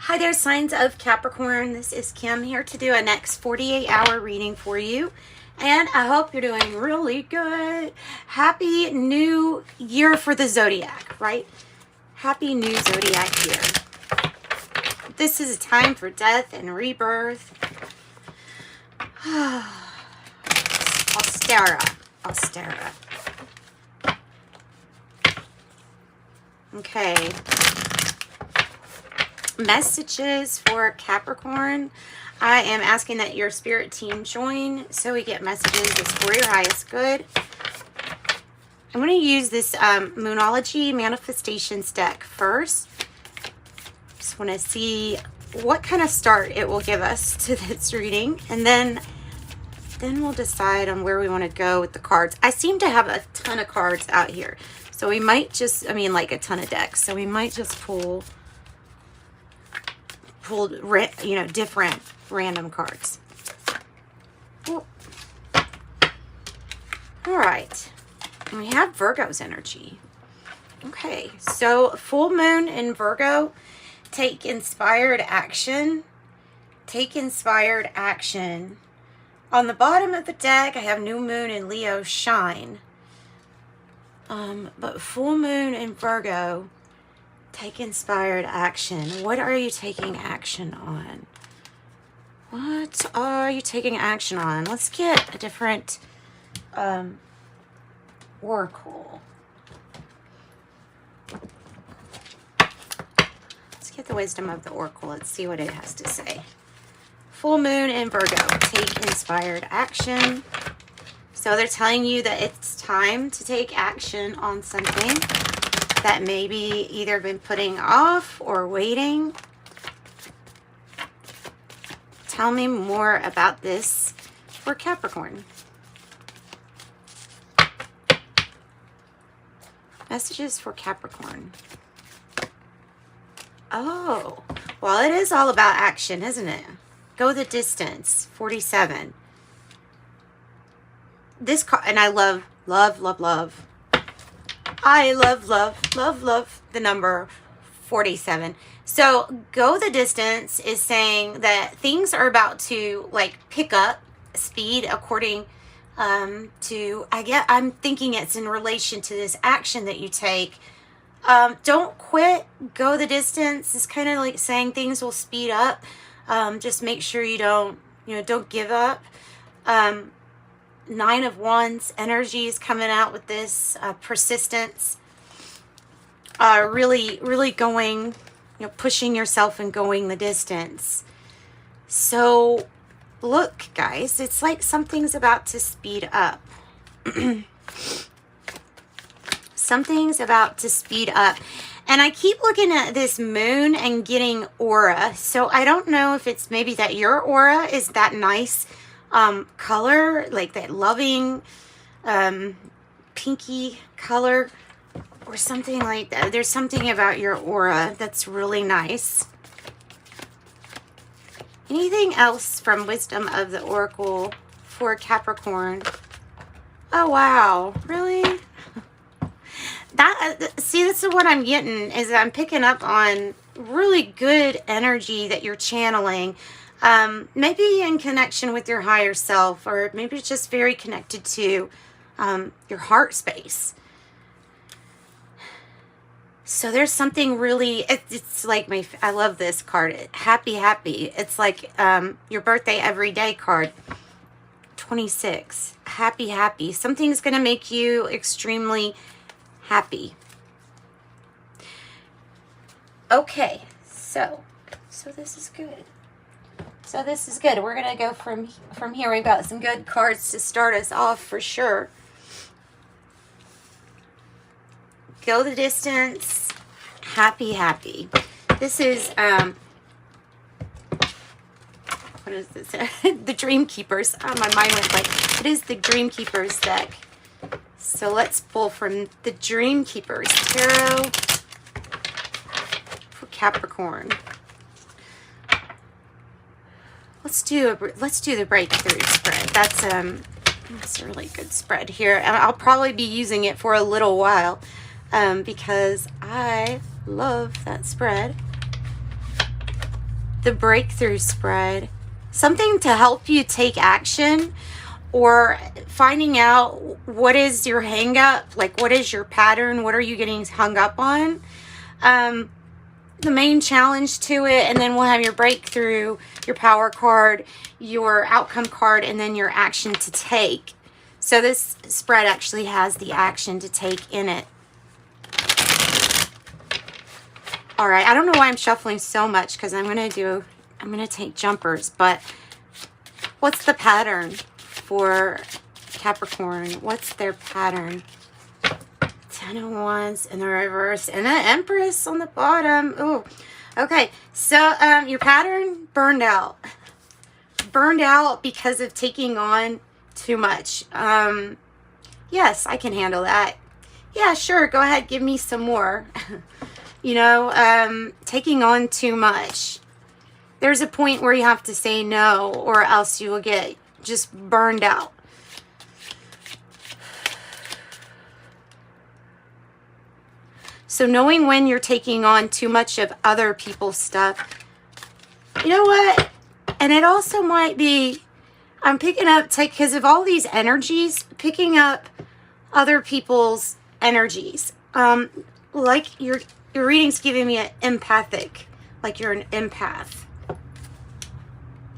Hi there, signs of Capricorn. This is Kim here to do a next 48-hour reading for you. And I hope you're doing really good. Happy New Year for the Zodiac, right? Happy New Zodiac year. This is a time for death and rebirth. Austera. Okay. Messages for Capricorn. I am asking that your spirit team join so we get messages that's for your highest good. I'm going to use this Moonology Manifestations deck first. Just want to see what kind of start it will give us to this reading, and then we'll decide on where we want to go with the cards. I seem to have a ton of cards out here, so we might just, like a ton of decks, so we might just pull different random cards. Ooh. All right, and we have Virgo's energy. Okay, so full moon in Virgo. Take inspired action. Take inspired action. On the bottom of the deck, I have new moon in Leo, shine. But full moon in Virgo. Take inspired action. What are you taking action on? What are you taking action on? Let's get a different oracle. Let's get the wisdom of the oracle. Let's see what it has to say. Full moon in Virgo. Take inspired action. So they're telling you that it's time to take action on something that maybe either been putting off or waiting. Tell me more about this for Capricorn. Messages for Capricorn. Oh, well, it is all about action, isn't it? Go the distance, 47. This card, and I love. I love the number 47. So go the distance is saying that things are about to pick up speed according to, I'm thinking it's in relation to this action that you take. Don't quit, go the distance. It's kind of like saying things will speed up. Just make sure you don't give up. 9 of Wands energy is coming out with this persistence. Really going, pushing yourself and going the distance. So look, guys, it's like something's about to speed up. Something's about to speed up. And I keep looking at this moon and getting aura. So I don't know if it's maybe that your aura is that nice color, like that loving pinky color or something like that. There's something about your aura that's really nice. Anything else from Wisdom of the Oracle for Capricorn? Oh, wow. Really? See, this is what I'm getting, is I'm picking up on really good energy that you're channeling. Maybe in connection with your higher self, or maybe it's just very connected to your heart space. So there's something really, it's like I love this card, happy. It's like your birthday every day card. 26, happy. Something's going to make you extremely happy. Okay, so this is good. So this is good. We're going to go from here. We've got some good cards to start us off for sure. Go the distance. Happy. This is, what is this? The Dream Keepers. Oh, my mind went blank. It is the Dream Keepers deck. So let's pull from the Dream Keepers Tarot for Capricorn. Let's do the breakthrough spread. That's a really good spread here. And I'll probably be using it for a little while because I love that spread. the breakthrough spread. Something to help you take action, or finding out what is your hang up, like what is your pattern, what are you getting hung up on. The main challenge to it, and then we'll have your breakthrough, your power card, your outcome card, and then your action to take. So this spread actually has the action to take in it. All right, I don't know why I'm shuffling so much, because I'm going to take jumpers, but what's the pattern for Capricorn? What's their pattern? 10 of Wands in the reverse and an Empress on the bottom. Ooh, okay. So your pattern, burned out. Burned out because of taking on too much. Yes, I can handle that. Yeah, sure. Go ahead. Give me some more. You know, taking on too much. There's a point where you have to say no, or else you will get just burned out. So knowing when you're taking on too much of other people's stuff, you know what? And it also might be, I'm picking up, because of all these energies, picking up other people's energies. Like your reading's giving me an empathic, like you're an empath.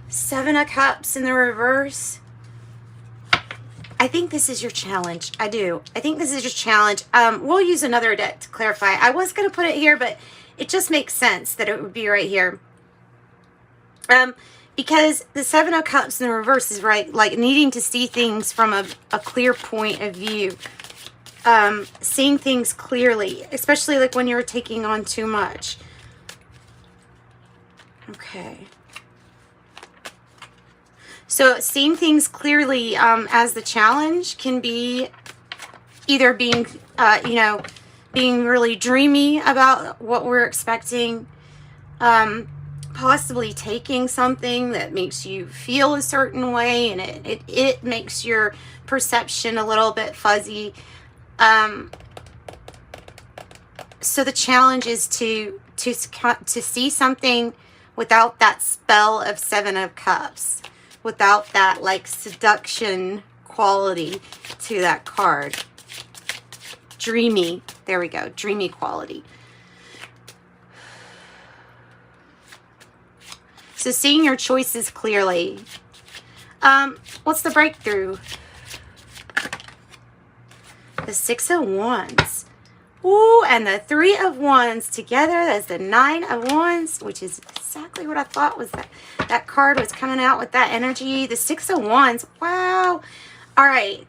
7 of Cups in the reverse. I think this is your challenge. I do. I think this is your challenge. We'll use another deck to clarify. I was going to put it here, but it just makes sense that it would be right here. Because the 7 of Cups in the reverse is right, like needing to see things from a clear point of view. Seeing things clearly, especially like when you're taking on too much. Okay. So seeing things clearly as the challenge can be either being, you know, being really dreamy about what we're expecting, possibly taking something that makes you feel a certain way, and it makes your perception a little bit fuzzy. So the challenge is to see something without that spell of 7 of Cups. Without that, like, seduction quality to that card. Dreamy. There we go. Dreamy quality. So seeing your choices clearly. What's the breakthrough? The 6 of Wands. Ooh, and the 3 of Wands together. That's the 9 of Wands, which is exactly what I thought was that card was coming out with that energy. The 6 of Wands. Wow. All right.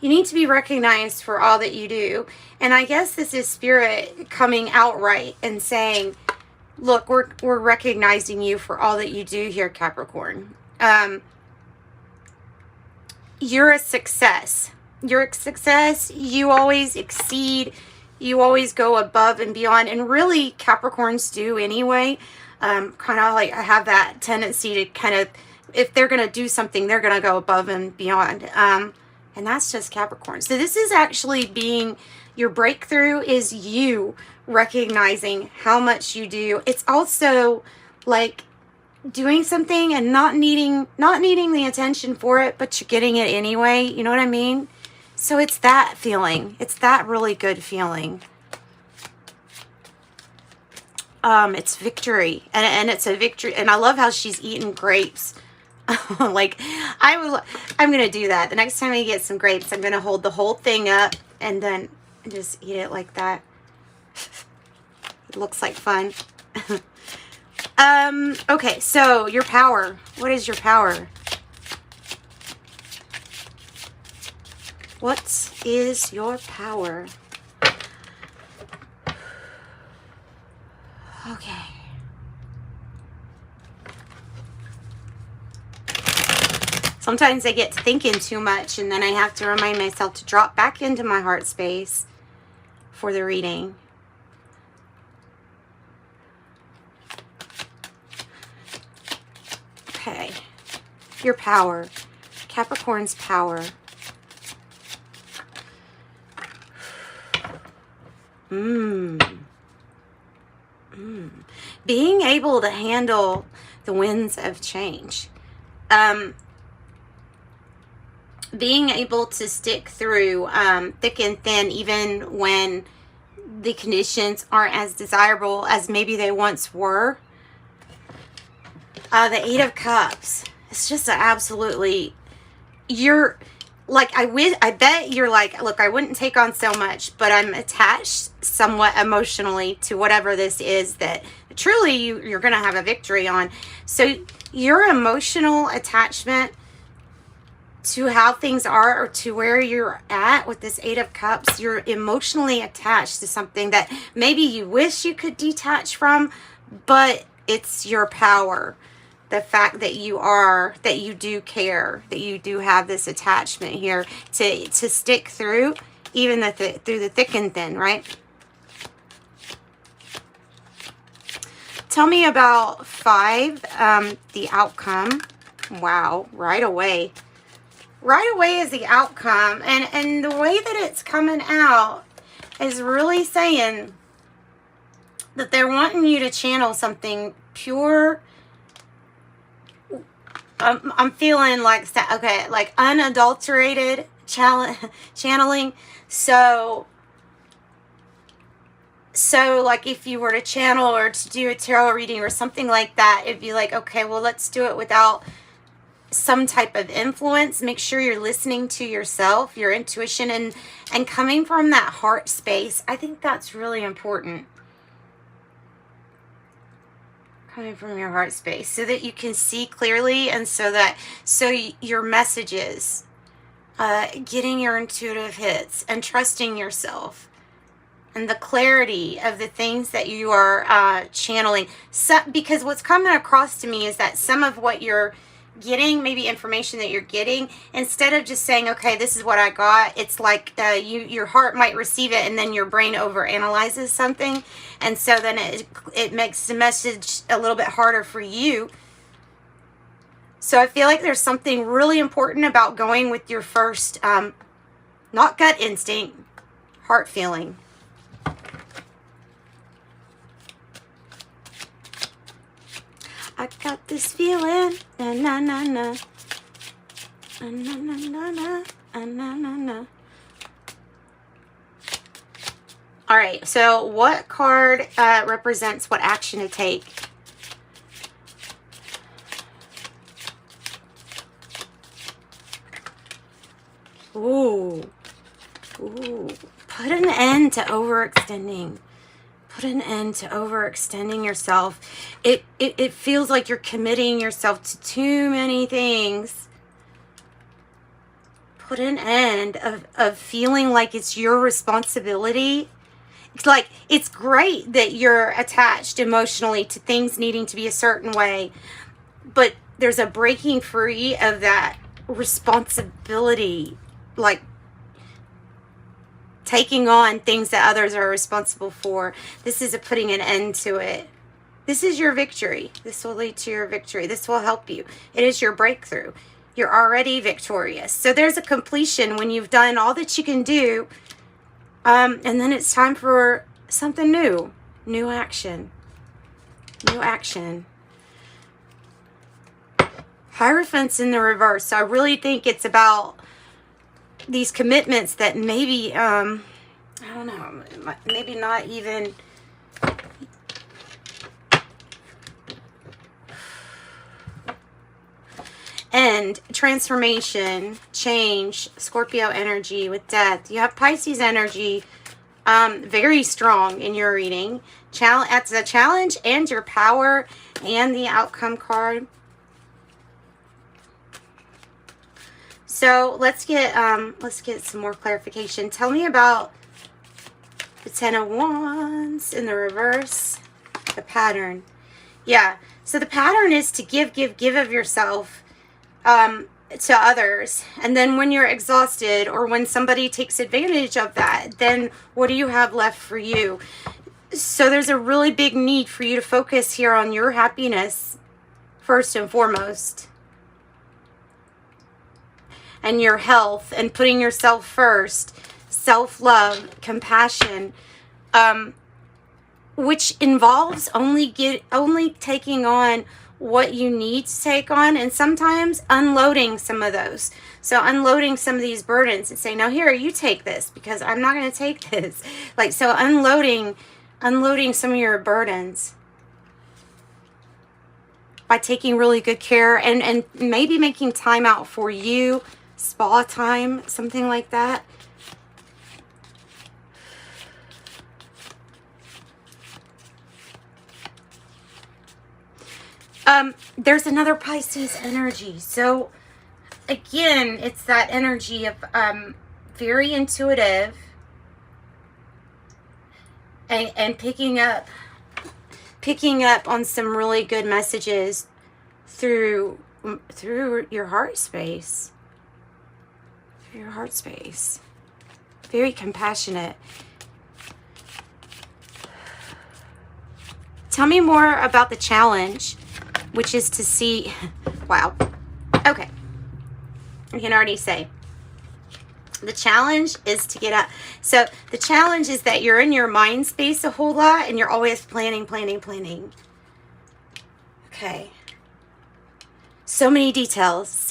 You need to be recognized for all that you do. And I guess this is Spirit coming outright and saying, look, we're recognizing you for all that you do here, Capricorn. You're a success. You're a success. You always exceed. You always go above and beyond. And really, Capricorns do anyway. Kind of like I have that tendency to kind of, if they're going to do something, they're going to go above and beyond. And that's just Capricorn. So this is actually being, your breakthrough is you recognizing how much you do. It's also like doing something and not needing the attention for it, but you're getting it anyway. You know what I mean? So it's that feeling. It's that really good feeling. It's victory, and it's a victory. And I love how she's eating grapes. Like, I'm gonna do that the next time I get some grapes. I'm gonna hold the whole thing up and then just eat it like that. It looks like fun. Okay, so your power. What is your power? What is your power? Okay. Sometimes I get thinking too much, and then I have to remind myself to drop back into my heart space for the reading. Okay. Your power. Capricorn's power. being able to handle the winds of change. Being able to stick through thick and thin, even when the conditions aren't as desirable as maybe they once were. The Eight of Cups. It's just absolutely, you're like, I bet you're like, look, I wouldn't take on so much, but I'm attached somewhat emotionally to whatever this is that truly you're going to have a victory on. So your emotional attachment to how things are, or to where you're at with this Eight of Cups, you're emotionally attached to something that maybe you wish you could detach from, but it's your power. The fact that you do care, that you do have this attachment here to stick through, even through the thick and thin, right? Tell me about 5, the outcome. Wow, right away. Right away is the outcome. And the way that it's coming out is really saying that they're wanting you to channel something pure. I'm feeling like, okay, like unadulterated channeling. So like if you were to channel or to do a tarot reading or something like that, it'd be like, okay, well, let's do it without some type of influence. Make sure you're listening to yourself, your intuition, and coming from that heart space. I think that's really important. Coming from your heart space so that you can see clearly, and so your messages, getting your intuitive hits and trusting yourself and the clarity of the things that you are channeling. So, because what's coming across to me is that some of what you're getting, maybe information that you're getting, instead of just saying, okay, this is what I got, it's like your heart might receive it and then your brain over analyzes something, and so then it makes the message a little bit harder for you. So I feel like there's something really important about going with your first not gut instinct, heart feeling. I got this feeling, na na na na, na na na na na, na na na. All right, so what card represents what action to take? Ooh, put an end to overextending. Put an end to overextending yourself. It feels like you're committing yourself to too many things. Put an end of feeling like it's your responsibility. It's like, it's great that you're attached emotionally to things needing to be a certain way, but there's a breaking free of that responsibility, like taking on things that others are responsible for. This is a putting an end to it. This is your victory. This will lead to your victory. This will help you. It is your breakthrough. You're already victorious. So there's a completion when you've done all that you can do. And then it's time for something new. New action. New action. Hierophant's in the reverse. So I really think it's about these commitments that maybe, I don't know, maybe not even, and transformation, change, Scorpio energy with death. You have Pisces energy, very strong in your reading. That's a challenge and your power and the outcome card. So let's get some more clarification. Tell me about the Ten of Wands in the reverse, the pattern. Yeah, so the pattern is to give of yourself to others. And then when you're exhausted or when somebody takes advantage of that, then what do you have left for you? So there's a really big need for you to focus here on your happiness first and foremost. And your health, and putting yourself first, self-love, compassion. which involves only taking on what you need to take on, and sometimes unloading some of those. So unloading some of these burdens and saying, now here, you take this because I'm not going to take this. Like, so unloading some of your burdens by taking really good care, and maybe making time out for you, spa time, something like that. There's another Pisces energy. So again, it's that energy of very intuitive and picking up on some really good messages through your heart space. Through your heart space. Very compassionate. Tell me more about the challenge, which is to see, wow, okay, I can already say, the challenge is to get up. So the challenge is that you're in your mind space a whole lot, and you're always planning. Okay. So many details.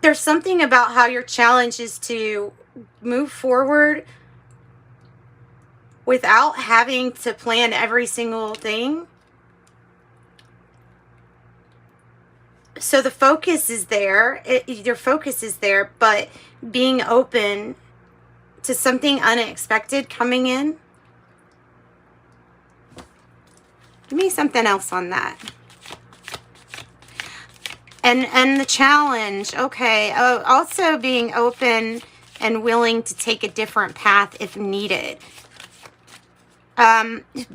There's something about how your challenge is to move forward without having to plan every single thing. So the focus is there. Your focus is there, but being open to something unexpected coming in. Give me something else on that. And the challenge, okay. Oh, also being open and willing to take a different path if needed.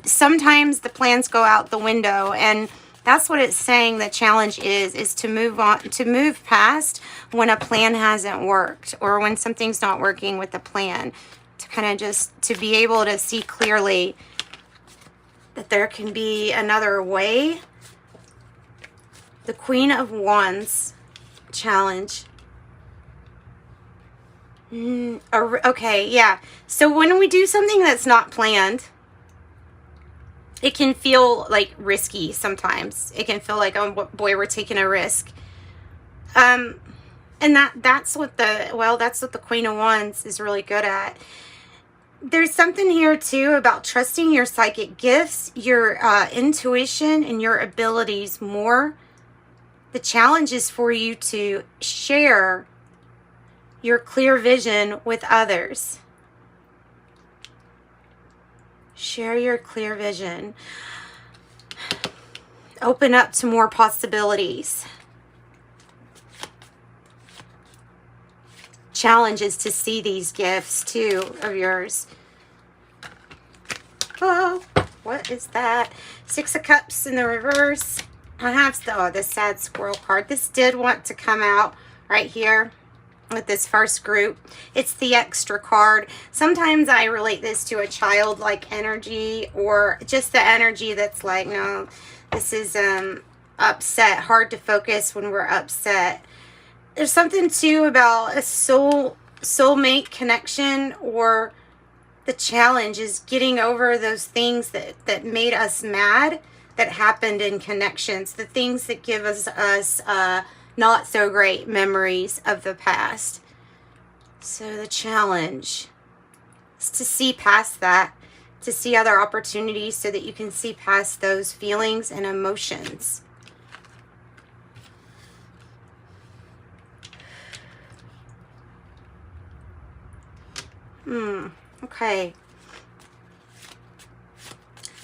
Sometimes the plans go out the window, and that's what it's saying the challenge is to move on, to move past when a plan hasn't worked, or when something's not working with the plan, to kind of just to be able to see clearly that there can be another way. The Queen of Wands challenge. Okay, yeah. So when we do something that's not planned, it can feel like risky sometimes. It can feel like, oh boy, we're taking a risk. And that's what the Queen of Wands is really good at. There's something here too about trusting your psychic gifts, your intuition, and your abilities more. The challenge is for you to share your clear vision with others. Share your clear vision. Open up to more possibilities. Challenge is to see these gifts too of yours. Oh, what is that? Six of Cups in the reverse. I have the sad squirrel card. This did want to come out right here with this first group. It's the extra card. Sometimes I relate this to a childlike energy, or just the energy that's like, no, this is upset, hard to focus when we're upset. There's something too about a soulmate connection, or the challenge is getting over those things that made us mad, that happened in connections, the things that give us not so great memories of the past. So the challenge is to see past that, to see other opportunities so that you can see past those feelings and emotions. Okay.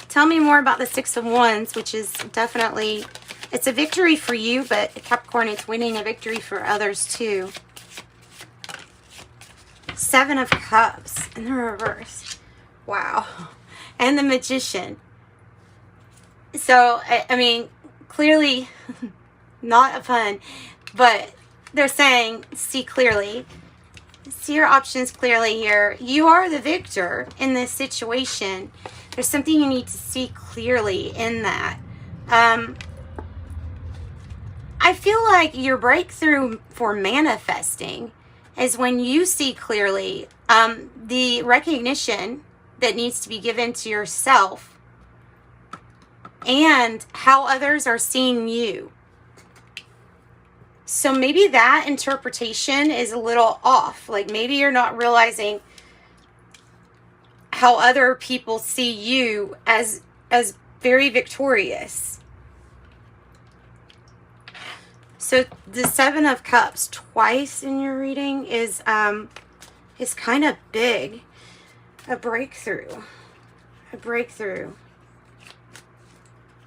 Tell me more about the Six of Wands, which is definitely, it's a victory for you, but Capricorn, it's winning a victory for others too. Seven of Cups in the reverse. Wow. And the Magician. So, I mean, clearly not fun, but they're saying, see clearly. See your options clearly here. You are the victor in this situation. There's something you need to see clearly in that. I feel like your breakthrough for manifesting is when you see clearly the recognition that needs to be given to yourself and how others are seeing you. So maybe that interpretation is a little off. Like maybe you're not realizing how other people see you as very victorious. So the Seven of Cups twice in your reading is kind of big. A breakthrough. A breakthrough.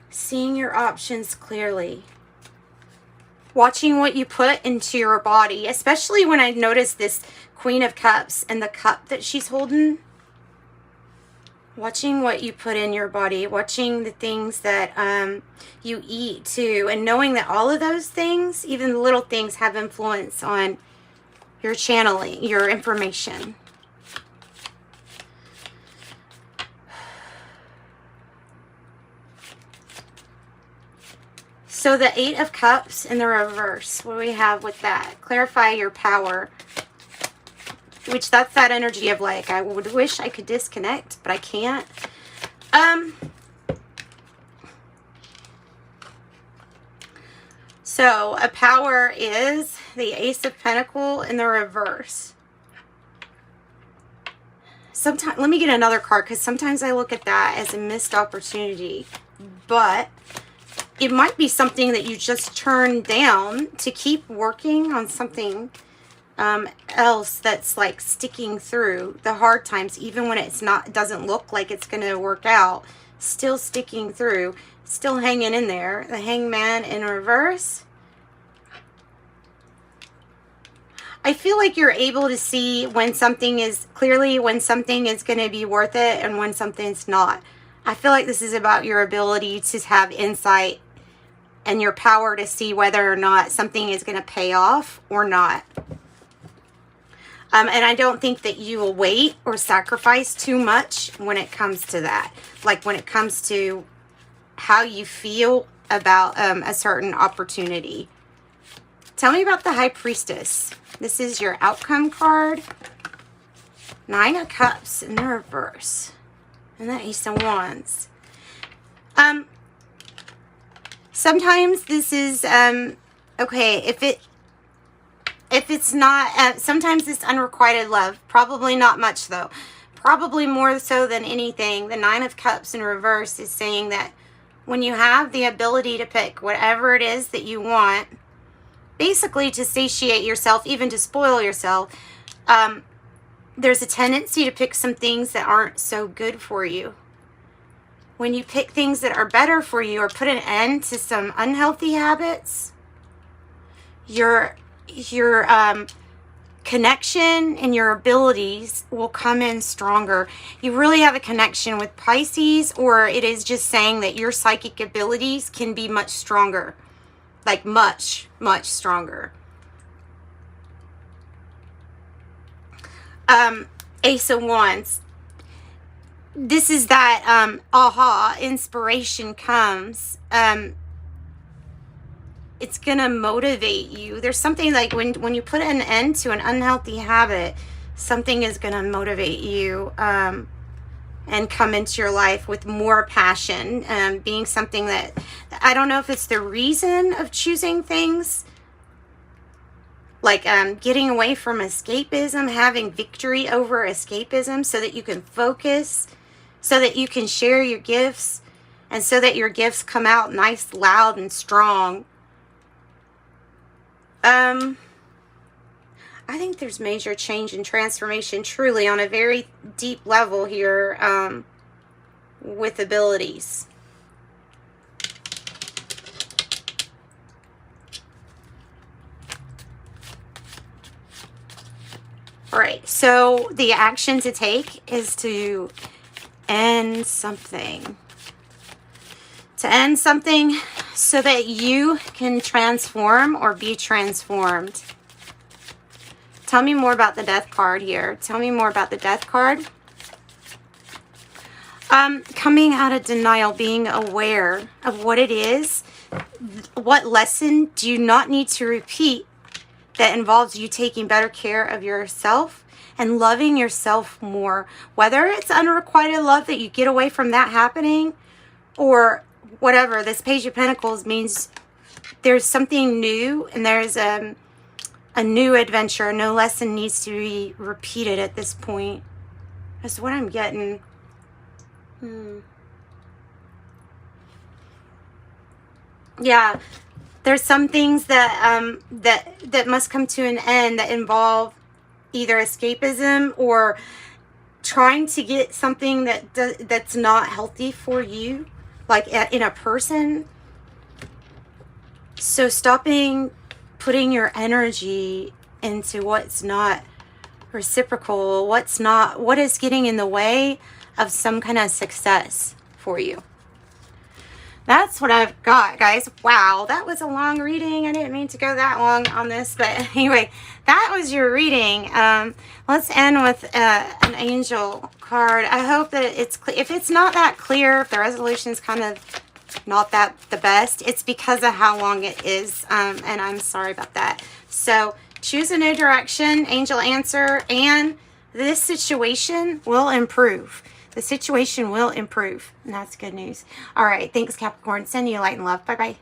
Seeing your options clearly. Watching what you put into your body, especially when I notice this Queen of Cups and the cup that she's holding. Watching what you put in your body, watching the things that you eat too, and knowing that all of those things, even the little things, have influence on your channeling, your information. So the Eight of Cups in the reverse, what do we have with that? Clarify your power. Which that's that energy of like, I would wish I could disconnect, but I can't. So a power is the Ace of Pentacles in the reverse. Sometimes, let me get another card, because sometimes I look at that as a missed opportunity. But it might be something that you just turn down to keep working on something else that's like sticking through the hard times, even when it's not, it doesn't look like it's going to work out. Still sticking through, still hanging in there. The Hangman in reverse. I feel like you're able to see when something is, clearly when something is going to be worth it and when something's not. I feel like this is about your ability to have insight and your power to see whether or not something is going to pay off or not. And I don't think that you will wait or sacrifice too much when it comes to that. Like when it comes to how you feel about a certain opportunity. Tell me about the High Priestess. This is your outcome card. Nine of Cups in the reverse. And the Ace of Wands. Sometimes this is, okay, if it's not, sometimes it's unrequited love. Probably not much though. Probably more so than anything. The Nine of Cups in reverse is saying that when you have the ability to pick whatever it is that you want, basically to satiate yourself, even to spoil yourself, there's a tendency to pick some things that aren't so good for you. When you pick things that are better for you or put an end to some unhealthy habits, your connection and your abilities will come in stronger. You really have a connection with Pisces, or it is just saying that your psychic abilities can be much stronger. Like much, much stronger. Ace of Wands. This is that aha, inspiration comes. It's going to motivate you. There's something like when you put an end to an unhealthy habit, something is going to motivate you and come into your life with more passion, being something that, I don't know if it's the reason of choosing things, like getting away from escapism, having victory over escapism so that you can focus, so that you can share your gifts, and so that your gifts come out nice, loud, and strong. I think there's major change and transformation truly on a very deep level here with abilities. All right, so the action to take is to end something. To end something so that you can transform or be transformed. Tell me more about the Death card here. Tell me more about the Death card. Coming out of denial, being aware of what it is. What lesson do you not need to repeat that involves you taking better care of yourself and loving yourself more. Whether it's unrequited love that you get away from that happening, or whatever. This Page of Pentacles means there's something new, and there's a new adventure. No lesson needs to be repeated at this point. That's what I'm getting. Yeah, there's some things that that must come to an end that involve either escapism or trying to get something that's not healthy for you, like in a person. So stopping putting your energy into what's not reciprocal, what is getting in the way of some kind of success for you. That's what I've got, guys. Wow, that was a long reading. I didn't mean to go that long on this, but anyway, that was your reading. Let's end with an angel card. I hope that it's clear. If it's not that clear, if the resolution is kind of not that the best, it's because of how long it is, and I'm sorry about that. So choose a new direction, angel answer, and this situation will improve. The situation will improve, and that's good news. All right, thanks, Capricorn. Send you light and love. Bye-bye.